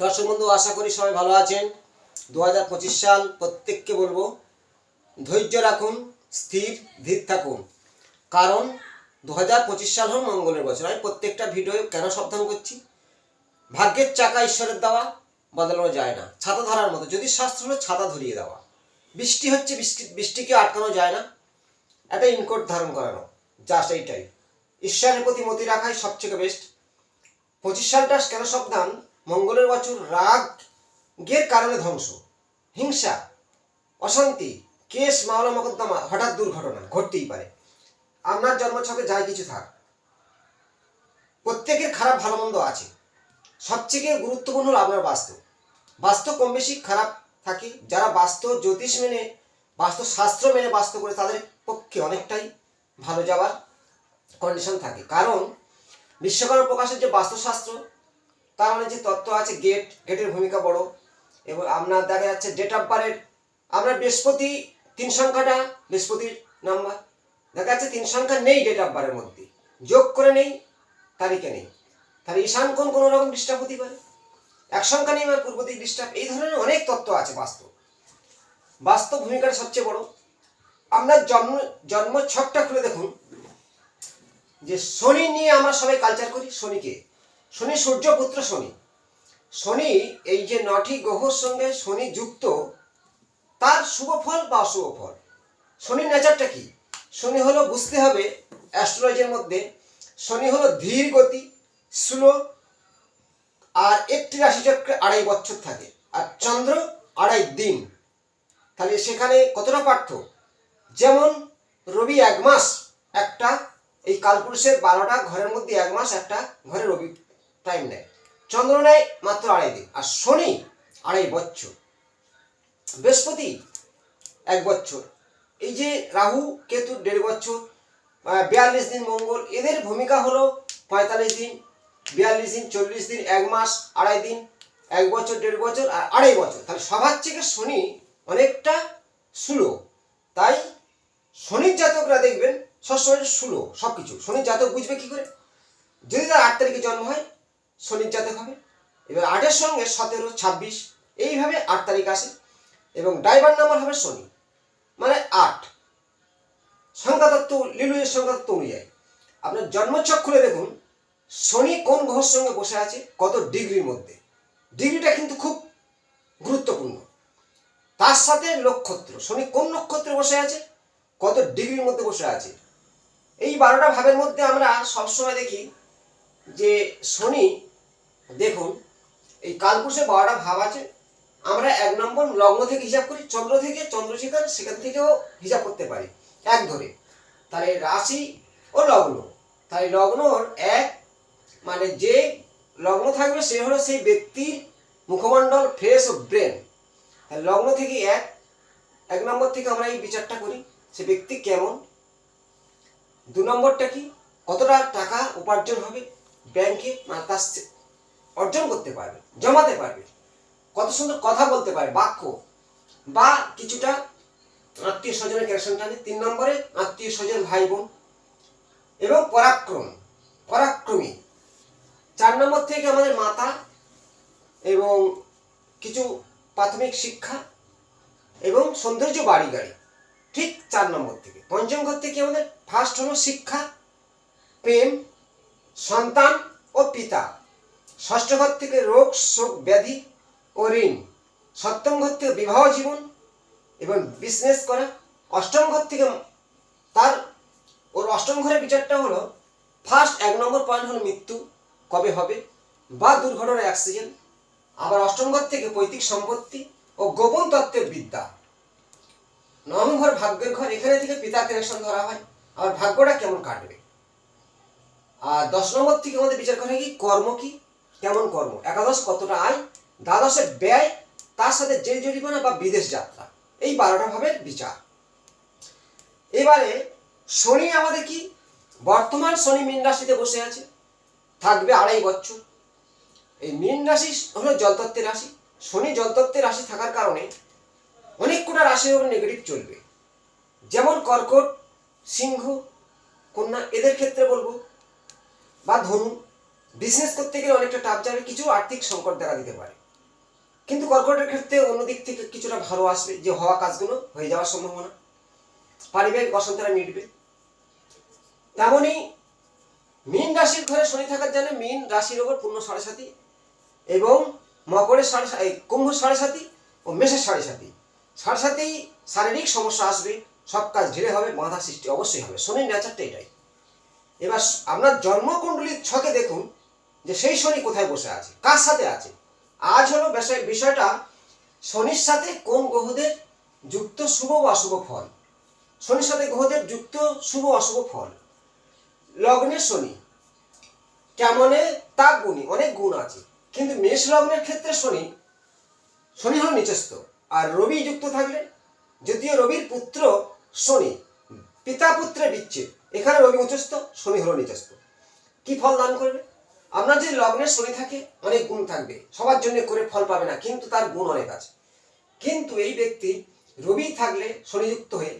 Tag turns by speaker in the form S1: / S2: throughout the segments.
S1: দর্শক বন্ধু, আশা করি সবাই ভালো আছেন। 2025 সাল প্রত্যেককে বলবো, ধৈর্য রাখুন, স্থির ধীর থাকুন। কারণ 2025 সাল হল মঙ্গলের বছর। আমি প্রত্যেকটা ভিডিও কেন সাবধান করছি, ভাগ্যের চাকা ঈশ্বরের দেওয়া, বদলানো যায় না। ছাতা ধরার মতো, যদি শাস্ত্র হলো ছাতা ধরিয়ে দেওয়া। বৃষ্টি হচ্ছে, বৃষ্টিকে আটকানো যায় না, একটা ইনকোট ধারণ করানো, জাস্ট এইটাই। ঈশ্বরের প্রতি মতি রাখাই সবথেকে বেস্ট। 25 সালটা কেন সাবধান, মঙ্গলের বছর। রাগের কারণে ধ্বংস, হিংসা, অশান্তি, কেস, মামলা, মকদ্দমা, হঠাৎ দুর্ঘটনা ঘটতেই পারে। আপনার জন্মছকে যাই কিছু থাক, প্রত্যেকের খারাপ ভালো মন্দ আছে। সবথেকে গুরুত্বপূর্ণ হলো আপনার বাস্তু। বাস্তু কম বেশি খারাপ থাকে। যারা বাস্তু জ্যোতিষ মেনে, বাস্তু শাস্ত্র মেনে বাস্তু করে, তাদের পক্ষে অনেকটাই ভালো যাওয়ার কন্ডিশন থাকে। কারণ বিশ্বকর্মা প্রকাশের যে বাস্তুশাস্ত্র, তার অনেক যে তত্ত্ব আছে, গেটের ভূমিকা বড়। এবং আপনার দেখা যাচ্ছে ডেট অফ বার্থের, আপনার বৃহস্পতি 3 সংখ্যাটা বৃহস্পতির নাম্বার, দেখা যাচ্ছে 3 সংখ্যা নেই ডেট অফ বার্থের মধ্যে, যোগ করে নেই, তারিখে নেই, তাহলে ঈশান কোণ কোনো রকম ডিস্টার্ব হতে পারে। 1 সংখ্যা নেই আমার পূর্ব দিক ডিস্টার্ব। এই ধরনের অনেক তত্ত্ব আছে। বাস্তব ভূমিকাটা সবচেয়ে বড়। আপনার জন্ম ছকটা খুলে দেখুন, যে শনি নিয়ে আমরা সবাই কালচার করি। শনি সূর্যপুত্র শনি। শনি এই যে 9টি গ্রহর সঙ্গে শনি যুক্ত, তার শুভ ফল বা অশুভ ফল। শনির নেচারটা কি? শনি হলো, বুঝতে হবে অ্যাস্ট্রোলজির মধ্যে, শনি হলো ধীর গতি, স্লো, আর একটি রাশিচক্রে 2.5 বছর থাকে, আর চন্দ্র 2.5 দিন। তাহলে সেখানে কতটা পার্থ? যেমন রবি 1 মাস, একটা এই কালপুরুষের 12টা ঘরের মধ্যে 1 মাস একটা ঘরে রবি টাইম নেয়, চন্দ্র নেয় মাত্র 2.5 দিন, আর শনি 2.5 বছর, বৃহস্পতি 1 বছর, এই যে রাহু কেতু 1.5 বছর, 42 দিন মঙ্গল, এদের ভূমিকা হলো 45 দিন, 42 দিন, 40 দিন, 1 মাস, 2.5 দিন, 1 বছর, 1.5 বছর, আর 2.5 বছর। তাহলে সবার থেকে শনি অনেকটা স্লো। তাই শনির জাতকরা দেখবেন সবসময় স্লো সবকিছু। শনির জাতক বুঝবে কি করে? যদি তার 8 তারিখে জন্ম হয়, শনির জাতক হবে। এবার 8-এর সঙ্গে 17, 26, এইভাবে 8 তারিখ আসে, এবং ড্রাইভার নাম্বার হবে শনি, মানে 8 সংখ্যাতত্ত্ব, লিলুয়ের সংখ্যাতত্ত্ব অনুযায়ী। আপনার জন্মছক খুলে দেখুন, শনি কোন গ্রহের সঙ্গে বসে আছে, কত ডিগ্রির মধ্যে। ডিগ্রিটা কিন্তু খুব গুরুত্বপূর্ণ। তার সাথে নক্ষত্র, শনি কোন নক্ষত্রে বসে আছে, কত ডিগ্রির মধ্যে বসে আছে। এই 12টা ভাবের মধ্যে আমরা সবসময় দেখি যে শনি, দেখুন এই কালপুরুষে 12টা ভাব আছে। আমরা 1 নম্বর লগ্ন থেকে হিসাব করি, চন্দ্র থেকে, চন্দ্রশেখর সেখান থেকেও হিসাব করতে পারি 1 ধরে। তাহলে রাশি ও লগ্ন, তাই লগ্নর 1 মানে যে লগ্ন থাকবে সে হলো সেই ব্যক্তির মুখমণ্ডল, ফেস ও ব্রেন। লগ্ন থেকে 1 নম্বর থেকে আমরা এই বিচারটা করি, সে ব্যক্তি কেমন। 2 নম্বরটা কি, কতটা টাকা উপার্জন হবে ব্যাংকে, মানে তার অর্জন করতে পারবে, জমাতে পারবে, কত সুন্দর কথা বলতে পারে, বাক্য বা কিছুটা আত্মীয় স্বজনের কানেকশন টানে। 3 নম্বরে আত্মীয় স্বজন, ভাই বোন এবং পরাক্রমী। 4 নম্বর থেকে আমাদের মাতা এবং কিছু প্রাথমিক শিক্ষা এবং সৌন্দর্য, বাড়ি গাড়ি, ঠিক 4 নম্বর থেকে। 5ম ঘর থেকে আমাদের ফার্স্ট হলো শিক্ষা, প্রেম, সন্তান ও পিতা। 6ষ্ঠ ঘর থেকে রোগ, শোক, ব্যাধি ও ঋণ। 7ম ঘর থেকে বিবাহ জীবন এবং বিজনেস করা। 8ম ঘর থেকে ওর 8ম ঘরের বিচারটা হলো, ফার্স্ট 1 নম্বর পয়েন্ট হলো মৃত্যু কবে হবে বা দুর্ঘটনা, অ্যাক্সিডেন্ট। আবার 8ম ঘর থেকে পৈতৃক সম্পত্তি ও গোপন তত্ত্বের বিদ্যা। 9ম ঘর ভাগ্যের ঘর, এখানে থেকে পিতার কানেকশন ধরা হয়, আর ভাগ্যটা কেমন কাটবে। আর 10 নম্বর থেকে আমাদের বিচার করা হয় কি, কর্ম কি, কেমন কর্ম। 11 কতটা আয়, দ্বাদশের ব্যয়, তার সাথে জেল জরিমানা বা বিদেশ যাত্রা। এই 12টা ভাবের বিচার। এবারে শনি আমাদের কি, বর্তমান শনি মীন রাশিতে বসে আছে, থাকবে 2.5 বছর। এই মীন রাশি হলো জলতত্ত্বের রাশি। শনি জলতত্ত্বের রাশি থাকার কারণে অনেক কটা রাশির উপর নেগেটিভ চলবে, যেমন কর্কট, সিংহ, কন্যা, এদের ক্ষেত্রে বলবো, বা ধনু। বিজনেস করতে গেলে অনেকটা টাফ যাবে, কিছু আর্থিক সংকট দেখা দিতে পারে। কিন্তু কর্কটের ক্ষেত্রে অন্যদিক থেকে কিছুটা ভালো আসবে, যে হওয়া কাজগুলো হয়ে যাওয়ার সম্ভাবনা, পারিবারিক অশান্তিটা মিটবে। তেমনই মীন রাশির ঘরে শনি থাকার জন্য মীন রাশির ওপর পূর্ণ 7.5 এবং মকরের 7.5, কুম্ভ 7.5 ও মেষের 7.5। 7.5 শারীরিক সমস্যা আসবে, সব কাজ ঢিলে হবে, বাধা সৃষ্টি অবশ্যই হবে। শনির নেচারটা এটাই। এবার আপনার জন্মকুণ্ডলীর ছকে দেখুন যে সেই শনি কোথায় বসে আছে, কার সাথে আছে। আজ হলো বিষয়টা শনির সাথে কোন গ্রহদের যুক্ত শুভ বা অশুভ ফল। শনির সাথে গ্রহদের যুক্ত শুভ অশুভ ফল। লগ্নের শনি কেমনে তা গুণী, অনেক গুণ আছে, কিন্তু মেষ লগ্নের ক্ষেত্রে শনি হল নিচস্থ। আর রবি যুক্ত থাকলে, যদিও রবির পুত্র শনি, পিতা পুত্রের বিচ্ছেদ, এখানে রবি উচ্চস্থ, শনি হলো নিচস্থ। কি ফল দান করবে? আপনার যদি লগ্নের শনি থাকে অনেক গুণ থাকবে, সবার জন্য করে ফল পাবে না, কিন্তু তার গুণ অনেক আছে। কিন্তু এই ব্যক্তি রবি থাকলে শনিযুক্ত হয়ে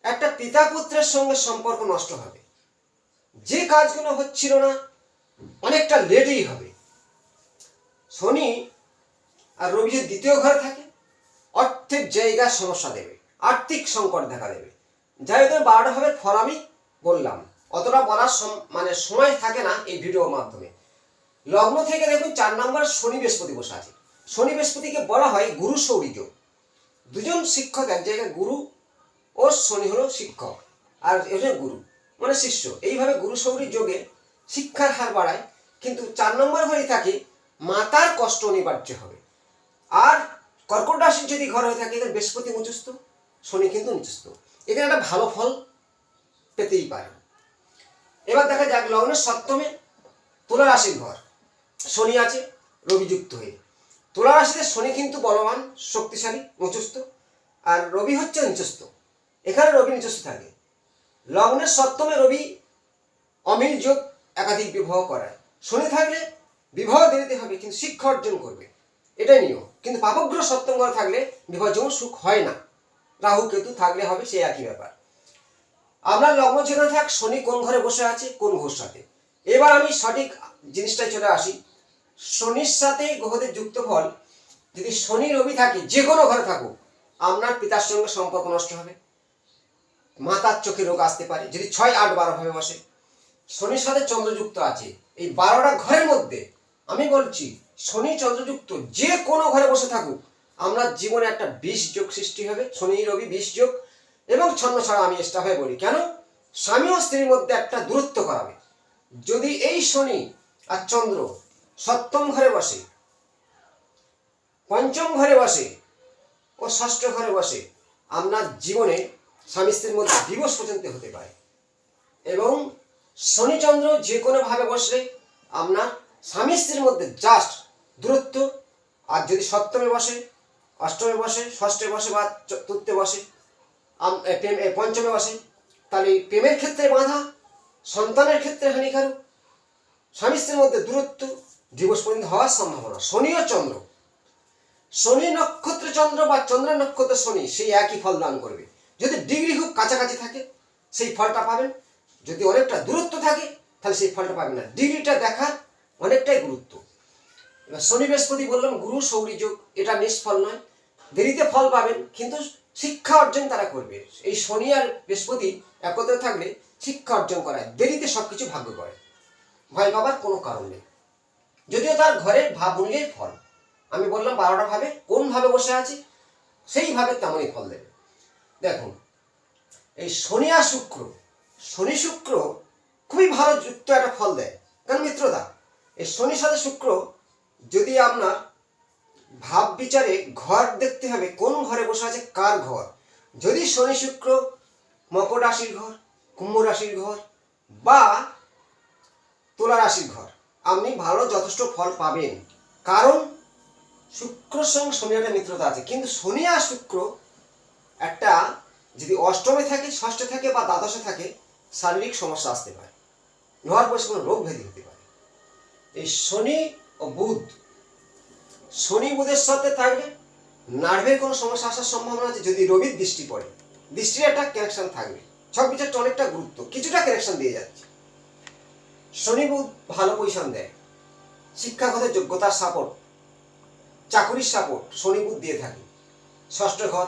S1: একটা পিতা পুত্রের সঙ্গে সম্পর্ক নষ্ট হবে, যে কাজগুলো হচ্ছিল না অনেকটা লেটেই হবে। শনি আর রবি যদি দ্বিতীয় ঘরে থাকে অর্থের জায়গায় সমস্যা দেবে, আর্থিক সংকট দেখা দেবে। যাই হোক 12টা ভাবের ফল আমি বললাম, অতটা বলার সময় থাকে না এই ভিডিওর মাধ্যমে। লগ্ন থেকে দেখুন 4 নম্বর শনি বৃহস্পতি বসে আছে। শনি বৃহস্পতিকে বলা হয় গুরু সৌরী যোগ। দুজন শিক্ষক এক জায়গায়, গুরু ও শনি হলো শিক্ষক আর গুরু মানে শিষ্য। এইভাবে গুরু সৌরী যোগে শিক্ষার হার বাড়ায়, কিন্তু 4 নম্বর ঘরে থাকে মাতার কষ্ট অনিবার্য হবে। আর কর্কট রাশির যদি ঘর হয়ে থাকে এখানে বৃহস্পতি উচ্চস্থ, শনি কিন্তু নিচস্থ, এখানে একটা ভালো ফল পেতেই পারে। এবার দেখা যাক লগ্নের সপ্তমে তুলা রাশির ঘর, শনি আছে রবি যুক্ত হয়ে। তুলা রাশিতে শনি কিন্তু বলবান, শক্তিশালী, উচ্চস্থ, আর রবি হচ্ছে নিচস্থ। এখানে রবি নিচস্থ থাকে। লগ্নের সপ্তমে রবি অমিল যোগ, একাধিক বিবাহ করায়। শনি থাকলে বিবাহ দেরিতে হবে, কিন্তু শিক্ষা অর্জন করবে, এটাই নিয়ম। কিন্তু পাপগ্রহ সপ্তম ঘরে থাকলে বিবাহ যেমন সুখ হয় না, রাহু কেতু থাকলে হবে সেই একই ব্যাপার। আপনার লগ্ন যেখানে থাক শনি কোন ঘরে বসে আছে, কোন গ্রহের সাথে। এবার আমি সঠিক জিনিসটাই চলে আসি। শনির সাথে গ্রহদের যুক্ত ফল, যদি শনি রবি থাকে যে কোনো ঘরে থাকুক, আপনার পিতার সঙ্গে সম্পর্ক নষ্ট হবে, মাথার চোখে রোগ আসতে পারে। যদি 6, 8, 12 ভাবে বসে, শনির সাথে চন্দ্রযুক্ত আছে, এই 12টা ঘরের মধ্যে আমি বলছি শনি চন্দ্রযুক্ত যে কোনো ঘরে বসে থাকুক, আপনার জীবনে একটা বিষ যোগ সৃষ্টি হবে। শনি রবি বিষ যোগ, এবং ছন্ন ছাড়া আমি স্টাফে বলি কেন, স্বামী ও স্ত্রীর মধ্যে একটা দূরত্ব করাবে। যদি এই শনি আর চন্দ্র সপ্তম ঘরে বসে, পঞ্চম ঘরে বসে ও ষষ্ঠ ঘরে বসে, আপনার জীবনে স্বামী স্ত্রীর মধ্যে দিবস পর্যন্ত হতে পারে। এবং শনিচন্দ্র যে কোনোভাবে বসলে আপনার স্বামী স্ত্রীর মধ্যে জাস্ট দূরত্ব। আর যদি সপ্তমে বসে, অষ্টমে বসে, ষষ্ঠে বসে বা চতুর্থে বসে, পঞ্চমে বসে, তাহলে প্রেমের ক্ষেত্রে বাধা, সন্তানের ক্ষেত্রে হানিকারক, স্বামী স্ত্রীর মধ্যে দূরত্ব, দিবস পর্যন্ত হওয়ার সম্ভাবনা। শনি ও চন্দ্র, শনি নক্ষত্র চন্দ্র বা চন্দ্রের নক্ষত্র শনি সেই একই ফল দান করবে। যদি ডিগ্রি খুব কাছাকাছি থাকে সেই ফলটা পাবেন, যদি অনেকটা দূরত্ব থাকে তাহলে সেই ফলটা পাবেন না। ডিগ্রিটা দেখার অনেকটাই গুরুত্ব। এবার শনি বৃহস্পতি বললাম গুরু সৌরী যোগ, এটা নিষ্ফল নয়, দেরিতে ফল পাবেন, কিন্তু শিক্ষা অর্জন তারা করবে। এই শনি আর বৃহস্পতি একত্রে থাকলে শিক্ষা অর্জন করায়, দেরিতে সবকিছু ভাগ্য করে, ভয় পাবার কোনো কারণ নেই। যদিও তার ঘরের ভাব অনুযায়ী ফল, আমি বললাম 12টা ভাবে কোন ভাবে বসে আছে সেইভাবে তেমনই ফল দেবে। দেখুন এই শনি আর শুক্র, শনি শুক্র খুবই ভালো যুক্ত একটা ফল দেয়, কারণ মিত্রতা। এই শনির সাথে শুক্র যদি আপনার ভাব বিচারে ঘর দেখতে হবে কোন ঘরে বসে আছে, কার ঘর। যদি শনি শুক্র মকর রাশির ঘর, কুম্ভ রাশির ঘর বা তুলা রাশির ঘর, আপনি ভালো যথেষ্ট ফল পাবেন, কারণ শুক্রর সঙ্গে শনি একটা মিত্রতা আছে। কিন্তু শনি আর শুক্র একটা যদি অষ্টমে থাকে, ষষ্ঠে থাকে বা দ্বাদশে থাকে, শারীরিক সমস্যা আসতে পারে, লোহার বয়সে কোনো রোগ ব্যাধি হতে পারে। এই শনি ও বুধ, শনি বুধের সাথে থাকলে নার্ভের কোনো সমস্যা আসার সম্ভাবনা আছে। যদি রবির দৃষ্টি পড়ে, দৃষ্টির একটা কানেকশন থাকবে, সব বিচারটা অনেকটা গুরুত্ব, কিছুটা কানেকশন দিয়ে যাচ্ছে। শনি বুধ ভালো পজিশন দেয়, শিক্ষাগত যোগ্যতার সাপোর্ট, চাকুরির সাপোর্ট শনি বুধ দিয়ে থাকে। ষষ্ঠ ঘর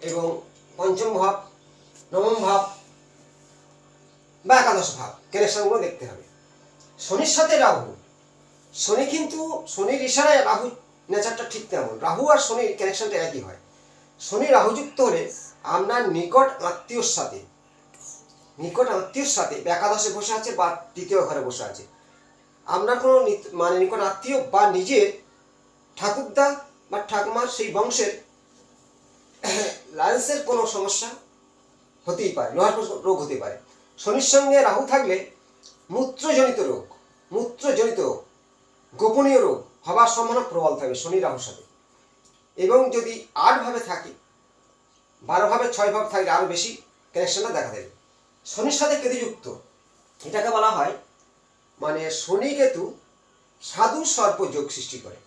S1: এবং পঞ্চম ভাব, নবম ভাব বা একাদশ ভাব কানেকশনগুলো দেখতে হবে। শনির সাথে রাহু, শনি কিন্তু শনির ইশারায় রাহু নেচারটা ঠিক তেমন, রাহু আর শনির কানেকশনটা একই হয়। শনি রাহুযুক্ত হলে আপনার নিকট আত্মীয়র সাথে একাদশে বসে আছে বা তৃতীয় ঘরে বসে আছে, আপনার কোনো মানে নিকট আত্মীয় বা নিজের ঠাকুরদা বা ঠাকুমার সেই বংশের লাইন্সের কোনো সমস্যা হতেই পারে, লোহার রোগ হতে পারে। শনির সঙ্গে রাহু থাকলে মূত্রজনিত রোগ, গোপনীয় রোগ হবার সম্ভাবনা প্রবল থাকবে শনি রাহুর সাথে। এবং যদি 8 ভাবে থাকে, 12 ভাবে 6 ভাব থাকলে আরও বেশি কানেকশনটা দেখা দেবে। শনির সাথে কেতুযুক্ত, এটাকে বলা হয় মানে শনি কেতু সাধু সর্প যোগ সৃষ্টি করে।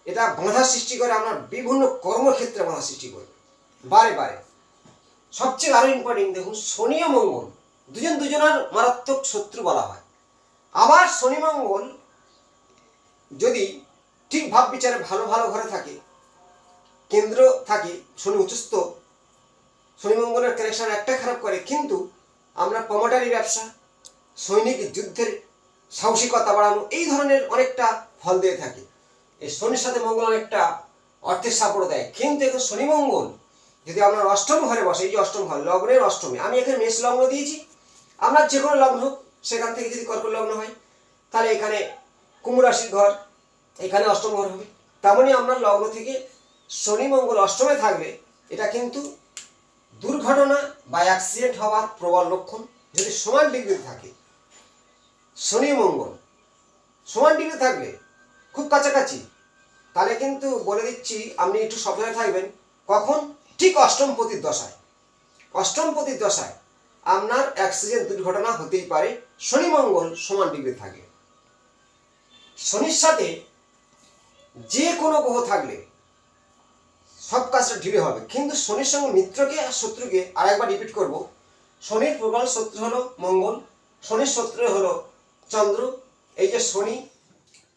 S1: এটা বাধা সৃষ্টি করে, আপনার বিভিন্ন কর্মক্ষেত্রে বাধা সৃষ্টি করে বারে বারে। সবচেয়ে আরো ইম্পর্টেন্ট দেখুন, শনি ও মঙ্গল দুজনের মারাত্মক শত্রু বলা হয়। আবার শনি মঙ্গল যদি ঠিক ভাব বিচারে ভালো ভালো ঘরে থাকে, কেন্দ্র থাকে, শনি উচ্চস্থ, শনি মঙ্গলের কানেকশন একটা খারাপ করে, কিন্তু আমরা প্রমোটারি ব্যবসা, সৈনিক যুদ্ধের সাহসিকতা বাড়ানো, এই ধরনের অনেকটা ফল দিয়ে থাকে। এই শনির সাথে মঙ্গল অনেকটা অর্থের সাপোর্ট দেয়। কিন্তু এখন শনি মঙ্গল যদি আপনার অষ্টম ঘরে বসে, এই যে অষ্টম ঘর, লগ্নের অষ্টমে, আমি এখানে মেষ লগ্ন দিয়েছি, আপনার যে কোনো লগ্ন হোক, সেখান থেকে যদি কর্কট লগ্ন হয় তাহলে এখানে কুম্ভ রাশির ঘর, এখানে অষ্টম ঘর হবে। তেমনই আপনার লগ্ন থেকে শনি মঙ্গল অষ্টমে থাকলে এটা কিন্তু দুর্ঘটনা বা অ্যাক্সিডেন্ট হওয়ার প্রবল লক্ষণ। যদি সমান ডিগ্রি থাকে, শনি মঙ্গল সমান ডিগ্রি থাকলে খুব কাছাকাছি, তাহলে কিন্তু বলে দিচ্ছি আপনি একটু সাবধানে থাকবেন। কখন? ঠিক অষ্টমপতির দশায় আপনার অ্যাক্সিডেন্ট দুর্ঘটনা হতেই পারে, শনি মঙ্গল সমান ডিগ্রি থাকে। শনির সাথে যে কোনো গ্রহ থাকলে সব কাজটা ঢিলে হবে, কিন্তু শনির সঙ্গে মিত্রকে আর শত্রুকে আরেকবার রিপিট করব। শনির প্রবল শত্রু হলো মঙ্গল, শনির শত্রু হলো চন্দ্র। এই যে শনি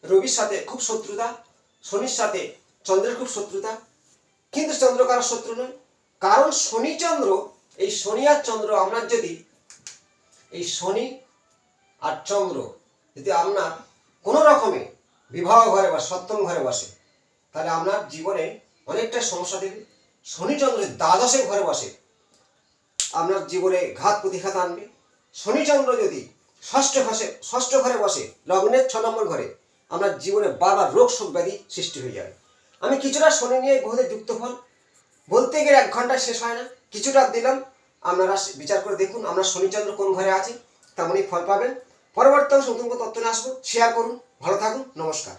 S1: রবির সাথে খুব শত্রুতা, শনির সাথে চন্দ্রের খুব শত্রুতা, কিন্তু চন্দ্র কারো শত্রু নয়। কারণ শনি চন্দ্র, এই শনি আর চন্দ্র আপনার যদি, এই শনি আর চন্দ্র যদি আপনার কোনো রকমে বিবাহ ঘরে বা সপ্তম ঘরে বসে, তাহলে আপনার জীবনে অনেকটা সমস্যা দেবে। শনি চন্দ্র দ্বাদশে ঘরে বসে, আপনার জীবনে ঘাত প্রতিঘাত আনবে। শনি চন্দ্র যদি ষষ্ঠ ঘরে বসে, লগ্নের 6 নম্বর ঘরে, আপনার জীবনে বারবার রোগ শোক ব্যাধি সৃষ্টি হয়ে যাবে। আমি কিছুটা শনি নিয়ে গ্রহদের যুক্ত ফল বলতে গেলে 1 ঘন্টায় শেষ হয় না, কিছুটা দিলাম, আপনারা বিচার করে দেখুন আপনার শনিচন্দ্র কোন ঘরে আছে, তেমনই ফল পাবেন। পরবর্তী নতুন তথ্য নিয়ে আসবো, শেয়ার করুন, ভালো থাকুন, নমস্কার।